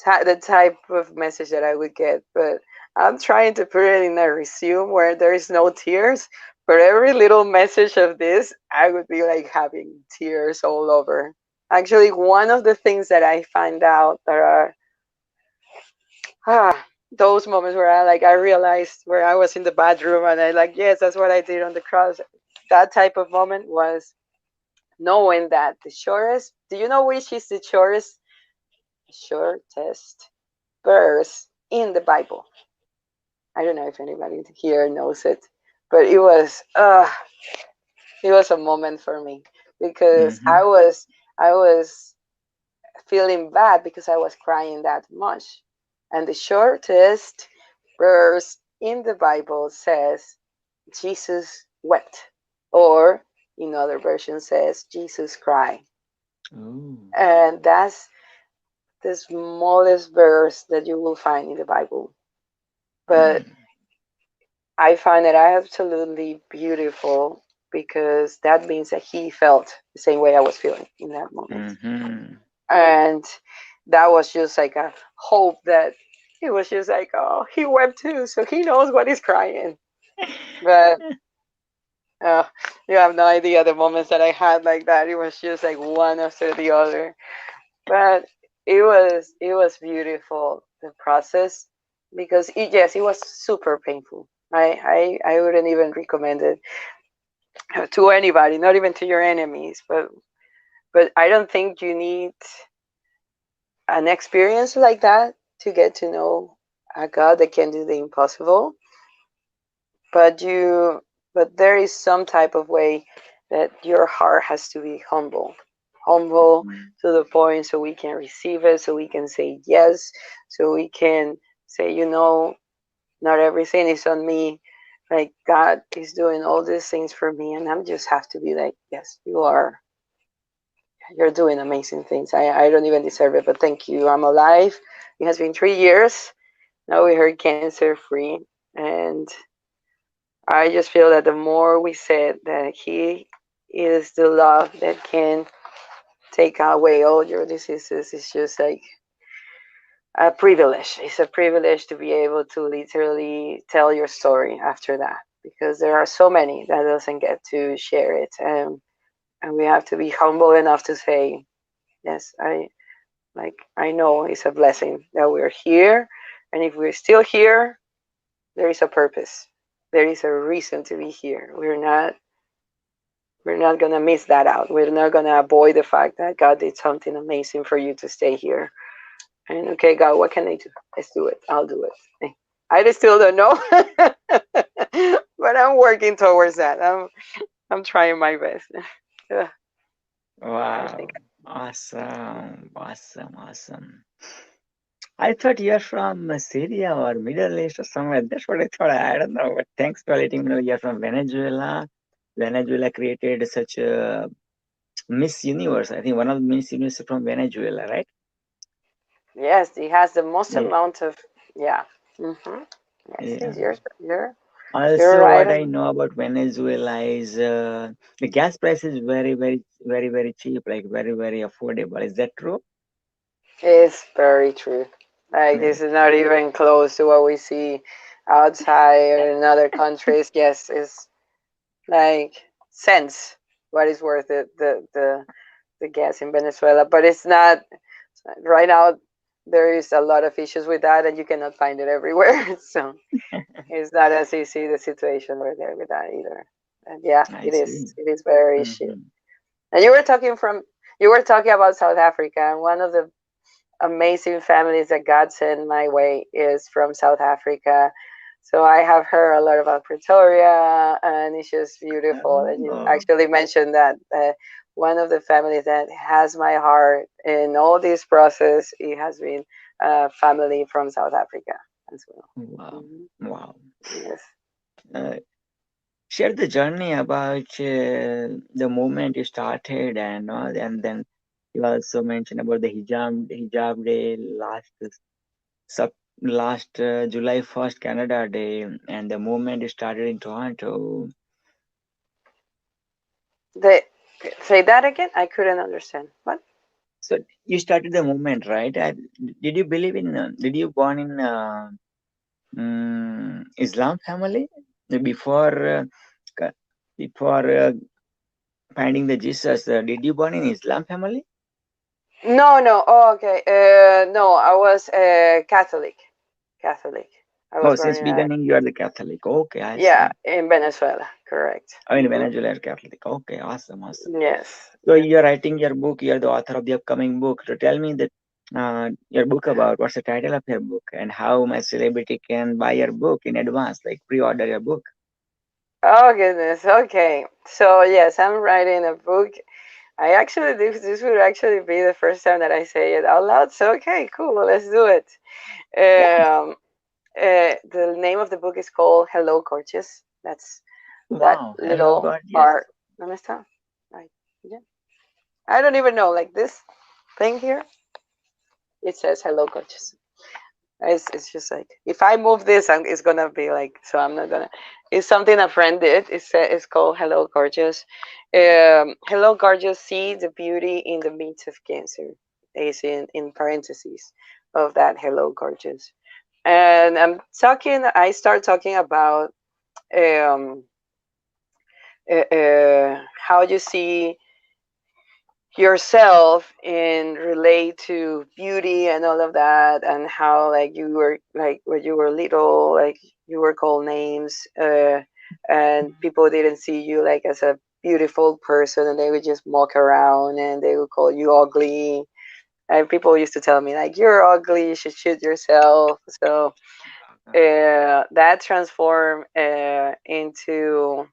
the type of message that I would get. But I'm trying to put it in a resume where there is no tears. For every little message of this, I would be like having tears all over. Actually, one of the things that I find out that are those moments where I realized where I was in the bathroom and I like, yes, that's what I did on the cross. That type of moment was knowing that the shortest, do you know which is the shortest verse in the Bible? I don't know if anybody here knows it, but it was a moment for me because Mm-hmm. I was feeling bad because I was crying that much. And the shortest verse in the Bible says Jesus wept, or in other versions says Jesus cried. Oh. And that's the smallest verse that you will find in the Bible. But Mm. I find it absolutely beautiful because that means that he felt the same way I was feeling in that moment. Mm-hmm. And that was just like a hope that it was just like, oh, he wept too, so he knows what he's crying. But uh, you have no idea the moments that I had like that. It was just like one after the other. But it was beautiful, the process, because yes, it was super painful. I wouldn't even recommend it to anybody, not even to your enemies. But I don't think you need an experience like that to get to know a God that can do the impossible. But but there is some type of way that your heart has to be humble to the point so we can receive it, so we can say yes, so we can say, not everything is on me. Like God is doing all these things for me, and I'm just have to be like, yes, you're doing amazing things. I don't even deserve it, but thank you. I'm alive. It has been 3 years. Now we're cancer free. And I just feel that the more we said that He is the love that can take away all your diseases, it's just like a privilege. It's a privilege to be able to literally tell your story after that, because there are so many that doesn't get to share it. And we have to be humble enough to say, yes, I know it's a blessing that we're here. And if we're still here, there is a purpose. There is a reason to be here. We're not gonna miss that out. We're not gonna avoid the fact that God did something amazing for you to stay here. And okay, God, what can I do? Let's do it. I'll do it. I still don't know, but I'm working towards that. I'm trying my best. I think. Wow. Awesome. Awesome. Awesome. I thought you're from Syria or Middle East or somewhere. That's what I thought. I don't know. But thanks for letting me know you're from Venezuela. Venezuela created such a Miss Universe. I think one of the Miss Universe is from Venezuela, right? Yes, he has the most Yeah. amount of. Yeah. hmm Yes, Yeah. he's yours. You're Also, right. what I know about Venezuela is the gas price is very, very, very, very cheap, like very, very affordable. Is that true? It's very true. Like Yeah. this is not even close to what we see outside or in other countries. Yes, it's like cents what is worth it, the gas in Venezuela. But it's not right now. There is a lot of issues with that, and you cannot find it everywhere. So it's not as easy the situation over there with that either. And yeah, I it is. see. It is very shit. Hmm. And you were talking about South Africa, and one of the amazing families that God sent my way is from South Africa. So I have heard a lot about Pretoria, and it's just beautiful. And you Oh, actually mentioned that one of the families that has my heart in all this process, it has been a family from South Africa as well. wow. hmm Wow. Yes. Uh, Share the journey about the moment you started and all, and then you also mentioned about the hijab day sub, last July 1st Canada Day, and the movement you started in Toronto. The, say that again. I couldn't understand. What? So you started the movement, right? Did you believe in? Did you born in Islam family before before finding the Jesus? Did you born in Islam family? No, no. Oh, okay. No, I was Catholic. Catholic. I Oh, was born since in a, beginning you are the Catholic. Okay, I yeah, see. in Venezuela. Correct. I mean Venezuela are Catholic. Okay, awesome, awesome. Yes. So Yes. you're writing your book. You're the author of the upcoming book. So tell me that your book about what's the title of your book and how my celebrity can buy your book in advance, like pre-order your book. Oh goodness. Okay. So yes, I'm writing a book. I actually this would actually be the first time that I say it out loud. So okay, cool. Let's do it. Yes. Um, the name of the book is called Hello Coaches. That's that Wow. Hello, little gorgeous. part. Let me stop. Right. Yeah. I don't even know. Like this thing here, it says Hello Coaches. It's just like if I move this, it's gonna be like so. I'm not gonna. It's something a friend did. It's called Hello Gorgeous. Hello Gorgeous. See the beauty in the midst of cancer. Is in parentheses of that Hello Gorgeous. And I'm talking. I start talking about um, how you see yourself and relate to beauty and all of that, and how like you were like when you were little, like you were called names, and people didn't see you like as a beautiful person, and they would just mock around and they would call you ugly, and people used to tell me like you're ugly, you should shoot yourself. So that transformed into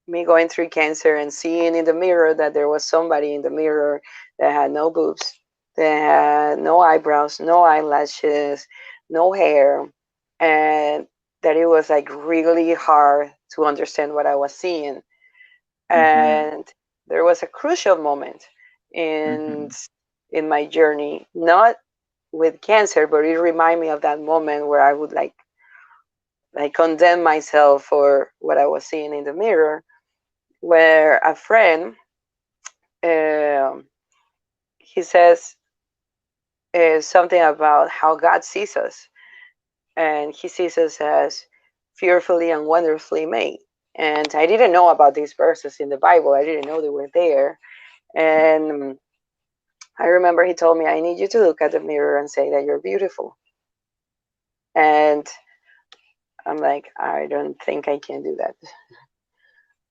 me going through cancer and seeing in the mirror that there was somebody in the mirror that had no boobs, that had no eyebrows, no eyelashes, no hair, and that it was like really hard to understand what I was seeing. Mm-hmm. And there was a crucial moment in Mm-hmm. in my journey, not with cancer, but it reminded me of that moment where I would like condemn myself for what I was seeing in the mirror, where a friend, um, he says something about how God sees us, and He sees us as fearfully and wonderfully made. And I didn't know about these verses in the Bible. I didn't know they were there. And I remember he told me, "I need you to look at the mirror and say that you're beautiful." And I'm like, "I don't think I can do that."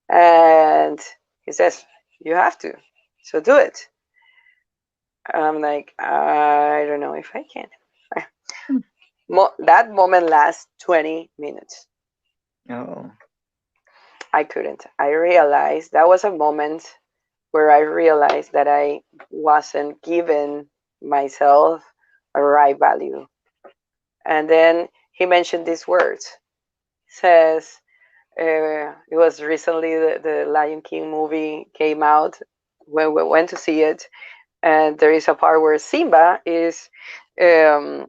And he says, "You have to, so do it." I'm like, "I don't know if I can." That moment lasts 20 minutes. Oh. I couldn't. I realized that was a moment where I realized that I wasn't giving myself a right value. And then he mentioned these words. He says, it was recently the Lion King movie came out when we went to see it. And there is a part where Simba um,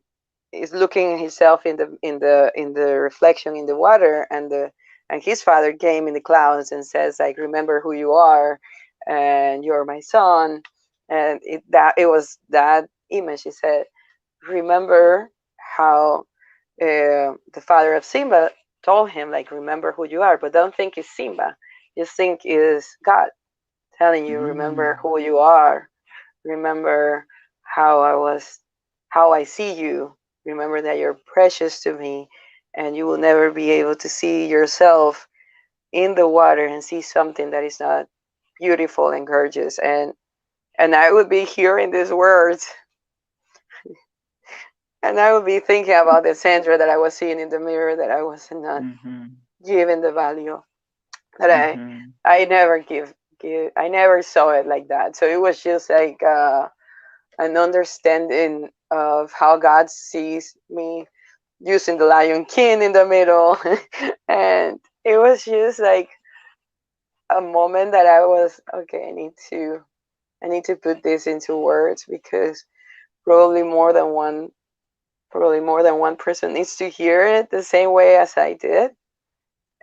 is looking himself in the reflection in the water, and his father came in the clouds and says like, remember who you are, and you're my son. And it was that image. He said, remember how the father of Simba told him like, remember who you are, but don't think it's Simba, just think is God telling you, remember Mm. who you are. Remember how how I see you. Remember that you're precious to me, and you will never be able to see yourself in the water and see something that is not beautiful and gorgeous. And I would be hearing these words, and I would be thinking about the Sandra that I was seeing in the mirror, that I was not Mm-hmm. giving the value, that Mm-hmm. I never give I never saw it like that. So it was just like an understanding of how God sees me, using the Lion King in the middle. And it was just like a moment that I was okay, I need to put this into words, because probably more than one probably more than one person needs to hear it the same way as I did.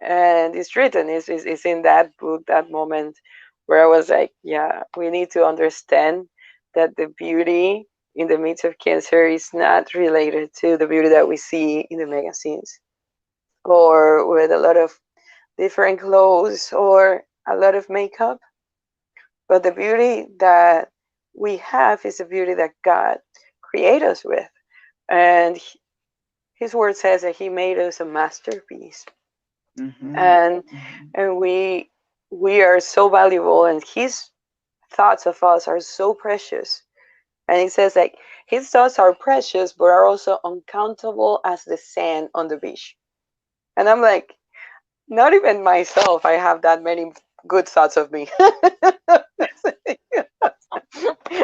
And it's written, it's in that book, that moment where I was like, yeah, we need to understand that the beauty in the midst of cancer is not related to the beauty that we see in the magazines, or with a lot of different clothes or a lot of makeup. But the beauty that we have is the beauty that God created us with. And his word says that he made us a masterpiece. Mm-hmm. And Mm-hmm. and we are so valuable, and his thoughts of us are so precious. And he says like, his thoughts are precious but are also uncountable as the sand on the beach. And I'm like, not even myself I have that many good thoughts of me.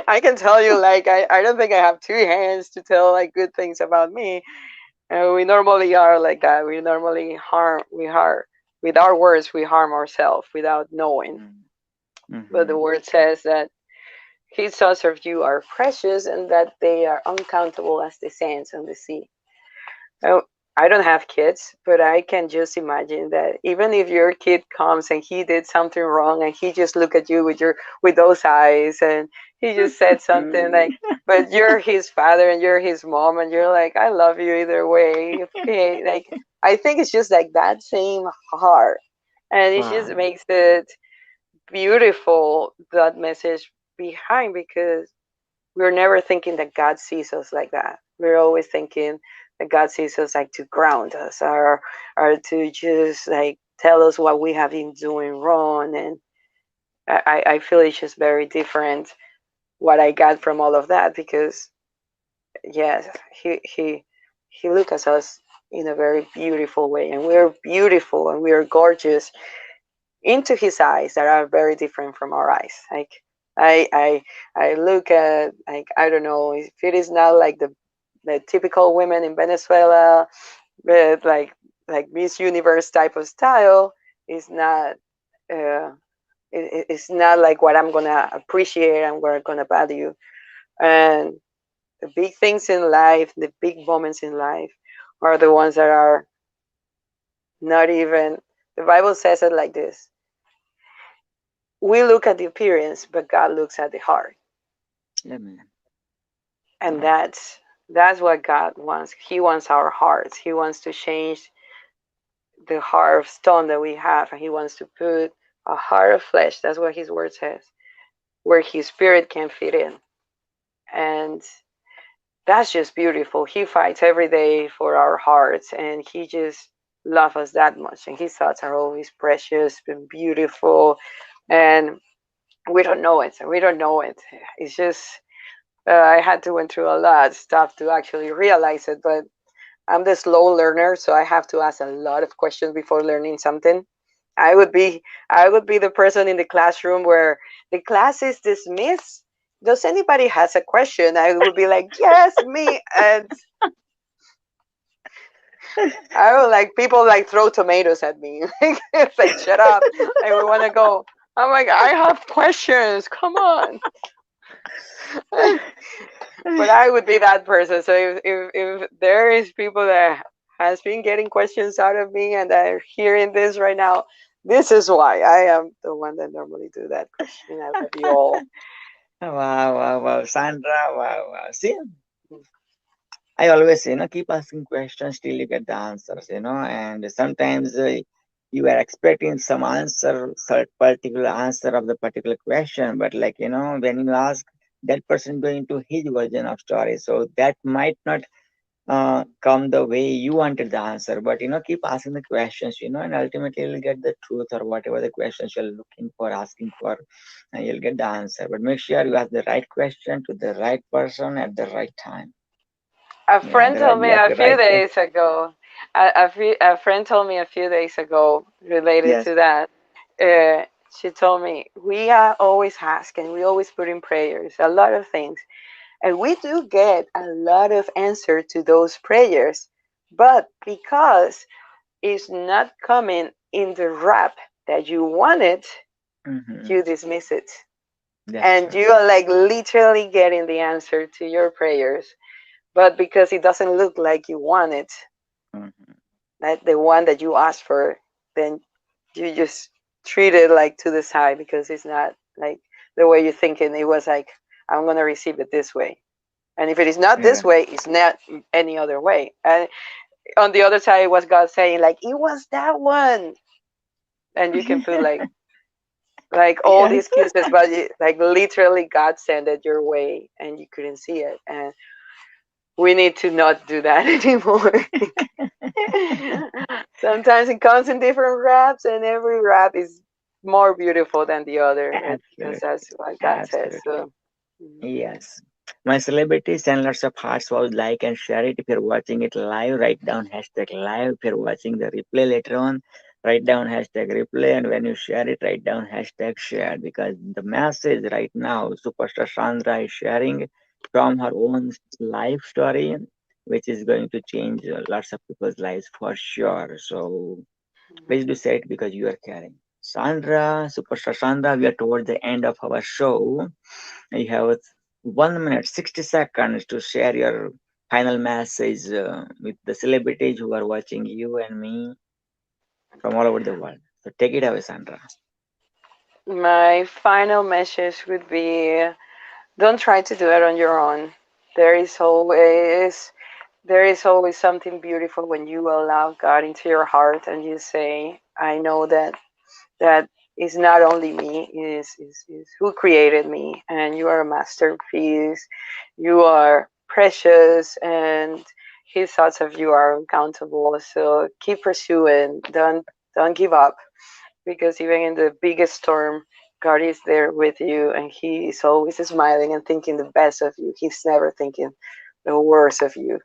I can tell you like, I don't think I have two hands to tell like good things about me. And we normally are like that. We normally harm with our words, we harm ourselves without knowing. But the Mm-hmm. word says that His thoughts of you are precious and that they are uncountable as the sands on the sea. Oh, I don't have kids, but I can just imagine that even if your kid comes and he did something wrong and he just look at you with those eyes and he just said something like, but you're his father and you're his mom and you're like, I love you either way. Okay, like I think it's just like that same heart, and it just Wow. makes it beautiful, that message behind, because we're never thinking that God sees us like that. We're always thinking that God sees us like to ground us, or to just like tell us what we have been doing wrong. And I feel it's just very different what I got from all of that, because yes, he look at us in a very beautiful way, and we're beautiful and we are gorgeous into his eyes that are very different from our eyes. Like I I I look at, like, I don't know if it is not like the typical women in Venezuela with like Miss Universe type of style. Is not it's not like what I'm gonna appreciate and what I'm gonna value. And the big things in life, the big moments in life, are the ones that are not even. The Bible says it like this: we look at the appearance, but God looks at the heart. Amen. And Wow. that's what God wants. He wants our hearts. He wants to change the heart of stone that we have, and he wants to put a heart of flesh. That's what his word says, where his spirit can fit in. And that's just beautiful. He fights every day for our hearts, and he just loves us that much. And his thoughts are always precious and beautiful. And we don't know it. We don't know it. It's just I had to went through a lot of stuff to actually realize it. But I'm the slow learner, so I have to ask a lot of questions before learning something. I would be I would be the person in the classroom where the class is dismissed. Does anybody has a question? I would be like, yes, me. And I would like people like throw tomatoes at me. It's like, shut up. Like, we want to go. I'm like, I have questions. Come on. But I would be that person. So if there is people that has been getting questions out of me and are hearing this right now, this is why I am the one that normally do that question. I love you all. Wow, wow, wow, Sandra, wow, wow. See, I always, keep asking questions till you get the answers, and sometimes you are expecting some answer, some particular answer of the particular question, but like, when you ask, that person going to his version of story, so that might not come the way you wanted the answer, but keep asking the questions, and ultimately you'll get the truth or whatever the questions you're looking for, asking for, and you'll get the answer. But make sure you ask the right question to the right person at the right time. A Yeah, friend told me you ask a the few right question. days ago. A friend told me a few days ago related Yes. to that. Uh, she told me we are always asking, we always put in prayers, a lot of things. And we do get a lot of answer to those prayers, but because it's not coming in the wrap that you wanted, Mm-hmm. you dismiss it. That's And true. you are like literally getting the answer to your prayers. But because it doesn't look like you want it, Mm-hmm. like the one that you asked for, then you just treat it like to the side because it's not like the way you're thinking. It was like, I'm going to receive it this way. And if it is not this Right. way, it's not any other way. And on the other side was God saying, like, it was that one. And you can put like all Yes. these excuses, but like literally God sent it your way and you couldn't see it. And we need to not do that anymore. Sometimes it comes in different wraps, and every wrap is more beautiful than the other, but because Absolutely. that's what God says. Absolutely. So, mm, Yes. My celebrity send lots of hearts was like and share it. If you're watching it live, write down hashtag live. If you're watching the replay later on, write down hashtag replay. And when you share it, write down hashtag share. Because the message right now, Superstar Sandra is sharing from her own life story, which is going to change lots of people's lives for sure. So please do say it because you are caring. Sandra, Superstar Sandra, we are towards the end of our show. You have 1 minute, 60 seconds to share your final message with the celebrities who are watching you and me from all over the world. So take it away, Sandra. My final message would be don't try to do it on your own. There is always there is always something beautiful when you allow God into your heart and you say, I know that is not only me, is who created me, and you are a masterpiece. You are precious, and his thoughts of you are uncountable. So keep pursuing. Don't give up, because even in the biggest storm, God is there with you, and He is always smiling and thinking the best of you. He's never thinking the worst of you,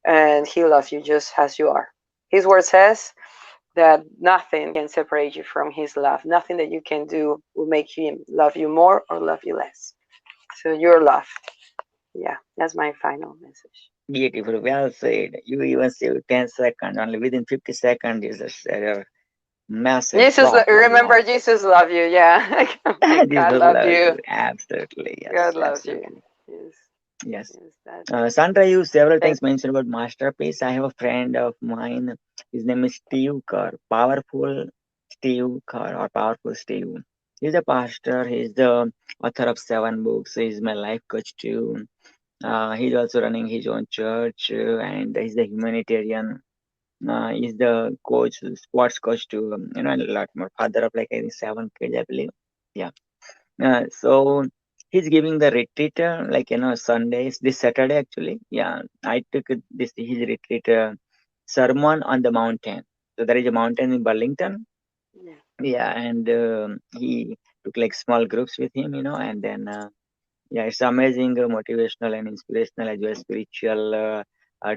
and He loves you just as you are. His word says that nothing can separate you from His love. Nothing that you can do will make Him love you more or love you less. So you're loved. Yeah, that's my final message. Beautiful, well said. You even saved 10 seconds, only within 50 seconds is a message Jesus, drop like remember that. Jesus love you. Yeah, my God Jesus love loves you. you. Absolutely, God yes, loves you. absolutely. Yes, Yes. yes, that. Sandra, you several Thank times mentioned about masterpiece. I have a friend of mine. His name is Steve Kerr. Powerful Steve Kerr or Powerful Steve. He's a pastor. He's the author of 7 books. He's my life coach too. He's also running his own church and he's the humanitarian. He's the coach, sports coach too. And a lot more. Father of like I think 7 kids, I believe. Yeah. So he's giving the retreat Sundays this Saturday actually. Yeah, I took this his retreat sermon on the mountain. So there is a mountain in Burlington. you. Yeah, and he took like small groups with him, and then yeah, it's amazing, motivational and inspirational as well as spiritual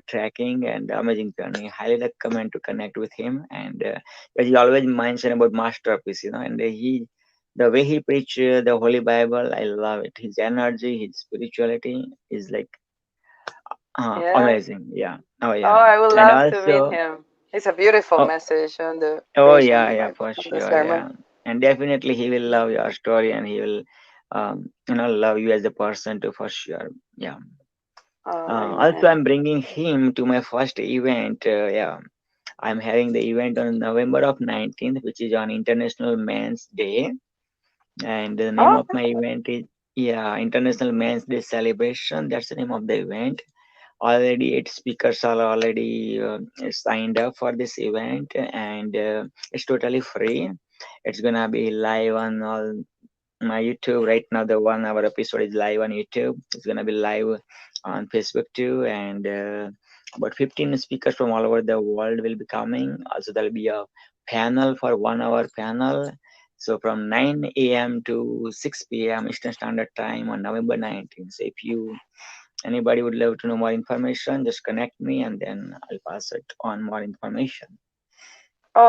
tracking and amazing journey. Highly recommend to connect with him. And but he always mention about masterpiece, and the way he preach the Holy Bible, I love it. His energy, his spirituality is like Yeah. amazing. Yeah. Oh Oh, yeah. I would And love to meet also, him. It's a beautiful oh, message on the oh preach on yeah, the yeah, Bible, for on the sure. sermon. Yeah, and definitely he will love your story, and he will, love you as a person too for sure. Yeah. Oh, Also, amen. I'm bringing him to my first event. Yeah, I'm having the event on November of 19th, which is on International Men's Day. And the name Oh, of my event is, yeah, International Men's Day Celebration. That's the name of the event. Already, 8 speakers are already signed up for this event, and it's totally free. It's gonna be live on all my YouTube right now. The 1 hour episode is live on YouTube. It's gonna be live on Facebook too, and about 15 speakers from all over the world will be coming. Also, there'll be a panel for 1 hour panel. So from 9 a.m. to 6 p.m. Eastern Standard Time on November 19th. So if you anybody would love to know more information, just connect me and then I'll pass it on more information.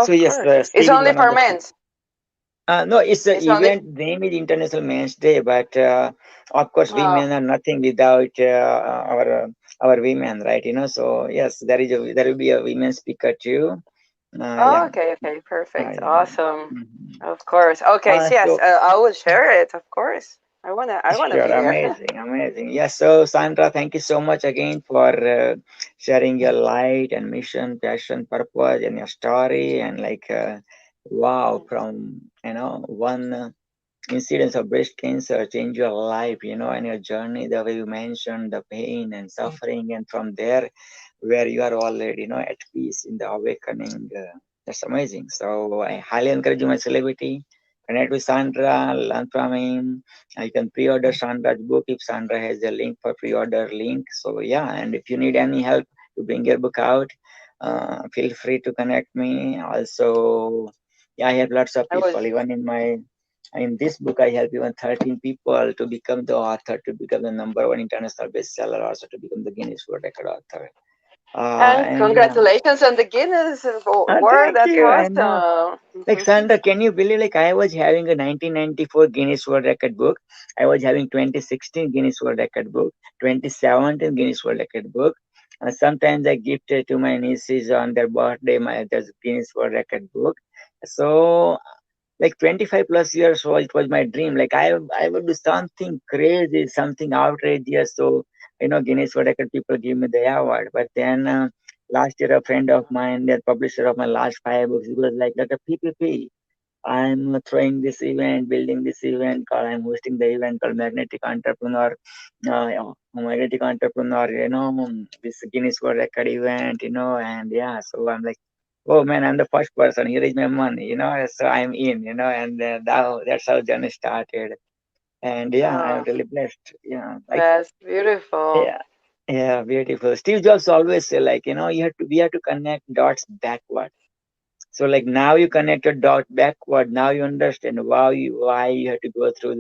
So of yes, course. It's Steve is only one of for the men. no, it's the It's only. event name is International Men's Day, but of course, Oh, women are nothing without our women, right? So yes, there will be a women speaker too. oh, Yeah, okay, okay, perfect, yeah. awesome. Mhm. Of course. Okay, so yes, So I will share it. Of course, I wanna sure, be there. amazing, amazing. Yes, so Sandra, thank you so much again for sharing your light and mission, passion, purpose, and your story, and like wow, from one. Incidents of breast cancer change your life, and your journey, the way you mentioned the pain and suffering, and from there, where you are already, at peace in the awakening. That's amazing. So I highly encourage my celebrity. Connect with Sandra, learn from him. You can pre-order Sandra's book if Sandra has a link for pre-order link. So yeah, and if you need any help to bring your book out, feel free to connect me. Also, yeah, I have lots of I will. people, even in this book, I help even 13 people to become the author, to become the number one international bestseller, also to become the Guinness World Record author. And And yeah, congratulations on the Guinness Award. thank That's you. I know. awesome. Like Sandra, can you believe? Like I was having a 1994 Guinness World Record book. I was having 2016 Guinness World Record book, 2017 Guinness World Record book. Sometimes I gift it to my nieces on their birthday. My there's Guinness World Record book. So like 25 plus years old, it was my dream. Like I would do something crazy, something outrageous. So, Guinness World Record people give me the award. But then last year, a friend of mine, the publisher of my last five books, he was like, "Like a PPP. I'm throwing this event, building this event, called I'm hosting the event called Magnetic Entrepreneur, this Guinness World Record event, and yeah, so I'm like, oh man, I'm the first person. Here is my money, so I'm in, and that's how journey started. And yeah, I'm Oh, really blessed. Yeah, like that's beautiful. yeah, yeah, beautiful. Steve Jobs always say like, we have to connect dots backward. So like now you connect your dot backward. Now you understand why you have to go through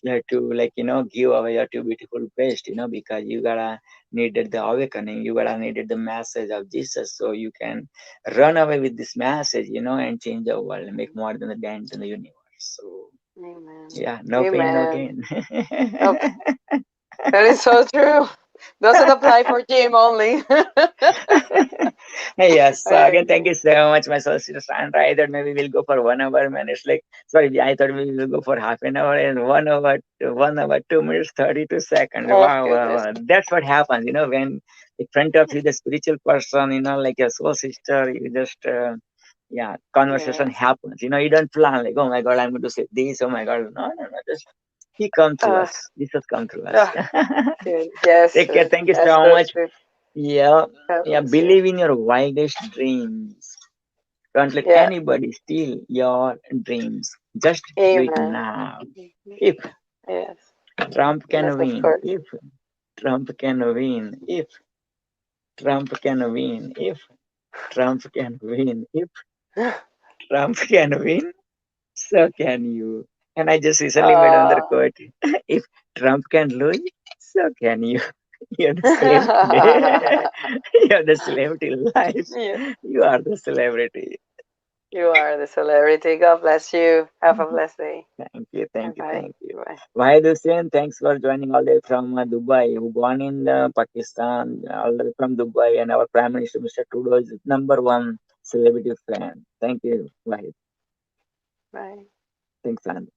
you have to like give away your two beautiful best, because you gotta needed the awakening, you gotta needed the message of Jesus, so you can run away with this message, and change the world and make more than the dent in the universe. So Amen. yeah, no pain, no Amen. gain. Oh, that is so true. Doesn't apply for gym only. Yes. I So again, thank agree. you so much, my solicitor Sandra. I thought maybe we'll go for 1 hour, man. It's like sorry, I thought we will go for half an hour and 1 hour, 2 minutes, 32 seconds. Oh Wow, wow, goodness. wow. That's what happens, when in front of you the spiritual person, like your soul sister, you just yeah, conversation Yes. happens. You don't plan like, oh my god, I'm going to say this. Oh my god, no, no, no. Just he come through Uh, us. Jesus come through us. ah, good. Yes, Take care. sir. Thank you That's so so much. true. Yeah, God yeah. bless you. Believe in your wildest dreams. Don't let Yeah. anybody steal your dreams. Just do it Amen. now. Mhm. If Yes. Trump Yes, can of win, course. if Trump can win, if Trump can win, if Trump can win, if Trump can win, so can you. And I just recently made another uh, quote. If Trump can lose, so can you. You're the slave today. You're the slave till life. yeah. You are the celebrity. You are the celebrity. God bless you. Have a blessed day. Thank you, Bye thank you, bye. thank you. Bye. Why Hussein, thanks for joining all the way from Dubai, who born in Pakistan, all the way from Dubai, and our Prime Minister, Mr. Trudeau, is number one celebrity fan. Thank you, Wahid. Bye. Thanks, Anand.